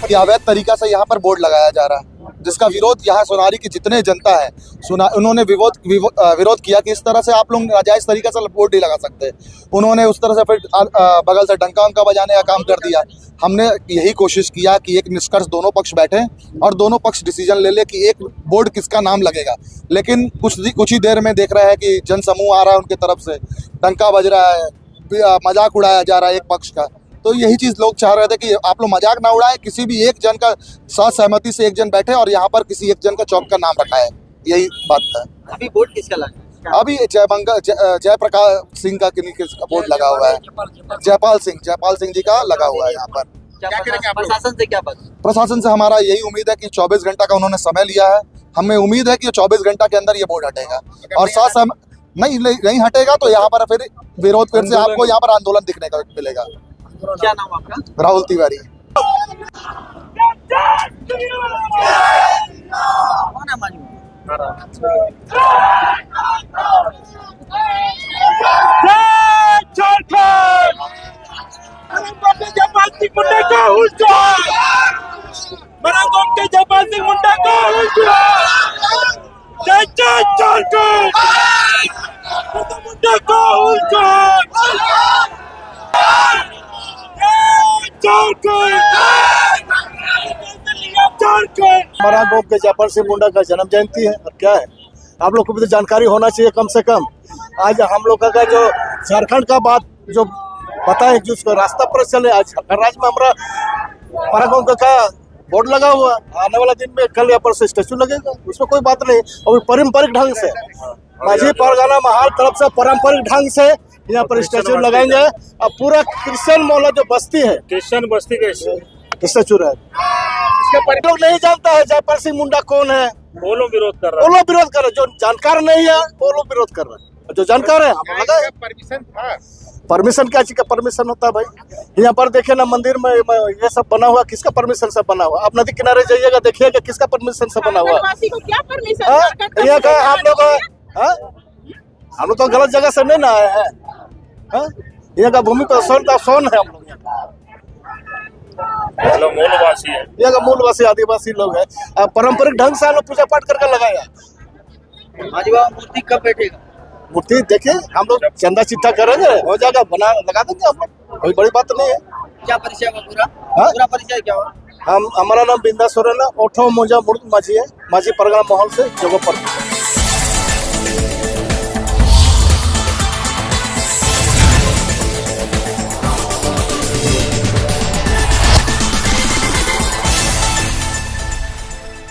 कि अवैध तरीका से यहाँ पर बोर्ड लगाया जा रहा है, जिसका विरोध यहाँ सोनारी की जितने जनता है उन्होंने विरोध किया कि इस तरह से आप लोग नाजायज तरीके से बोर्ड नहीं लगा सकते। उन्होंने उस तरह से फिर बगल से डंका वंका बजाने का काम कर दिया। हमने यही कोशिश किया कि एक निष्कर्ष दोनों पक्ष बैठे और दोनों पक्ष डिसीजन ले कि एक बोर्ड किसका नाम लगेगा, लेकिन कुछ ही देर में देख रहे हैं कि जनसमूह आ रहा है, उनके तरफ से डंका बज रहा है, मजाक उड़ाया जा रहा है एक पक्ष का। तो यही चीज़ लोग चाह रहे थे कि आप लोग मजाक ना उड़ाएं, किसी भी एक जन का सहमति से एक जन बैठे और यहाँ पर किसी एक जन का चौक का नाम रखा है, यही बात है। अभी बोर्ड किसका लगा? अभी जयप्रकाश सिंह का बोर्ड लगा हुआ है, जयपाल सिंह जी का लगा हुआ है यहाँ पर। प्रशासन से क्या बात? प्रशासन से हमारा यही उम्मीद है कि 24 घंटा का उन्होंने समय लिया है। हमें उम्मीद है कि 24 घंटा के अंदर ये बोर्ड हटेगा और साथ नहीं हटेगा तो यहाँ पर फिर विरोध फिर से आपको यहाँ पर आंदोलन दिखने का मिलेगा। क्या नाम आपका? राहुल तिवारी। कौन है मानी? जयपाल सिंह मुंडा का हुजूर, मराठों के जयपाल सिंह मुंडा का हुजूर, जय जय झारखंड, मुंडा का हुजूर, हमारा गाँव के जयपाल सिंह मुंडा का जन्म जयंती है और क्या है, आप लोग को भी तो जानकारी होना चाहिए कम से कम। आज हम लोग का जो झारखंड का बात जो बताए, जिसको रास्ता पर चले, आज झारखंड राज्य में हमारा गाँव का बोर्ड लगा हुआ, आने वाला दिन में कल यहाँ पर से स्टेचू लगेगा, उसमें कोई बात नहीं। और पारंपरिक ढंग से माझी परगना महाल तरफ से पारंपरिक ढंग से यहाँ पर स्टेचू लगाएंगे। अब पूरा क्रिश्चियन मोहल्ला जो बस्ती है, क्रिश्चियन बस्ती के स्टेचू है, लोग नहीं जानता है जयपाल सिंह मुंडा कौन है, वो लोग विरोध कर रहे वो लोग विरोध कर रहे, जो जानकार नहीं है वो लोग विरोध कर रहे हैं, जो जानकार है हम लगा। परमिशन क्या चीज का परमिशन होता है भाई? यहाँ पर देखिए ना, मंदिर में ये सब बना हुआ, किसका परमिशन से बना हुआ? आप नदी किनारे जाइएगा, देखिएगा किसका परमिशन से बना हुआ। यहाँ का हम लोग तो गलत जगह से नहीं ना आए हैं। यहाँ का भूमि पर सोन है, हम लोग मूलवासी है, यहाँ का मूलवासी आदिवासी लोग है। पारंपरिक ढंग से हम लोग पूजा पाठ करके लगाया। माजी बाबा मूर्ति कब बैठेगा? मूर्ति देखिए, हम लोग चंदा चिट्ठा करेंगे, हो जाएगा, बना लगा देंगे हम लोग, कोई बड़ी बात नहीं है। क्या परिचय हुआ पूरा परिचय क्या हुआ? हमारा नाम बिंदा सोरेन है, ओठो मोजा मुर्द माझी है, माझी परगना महल से जगह पर।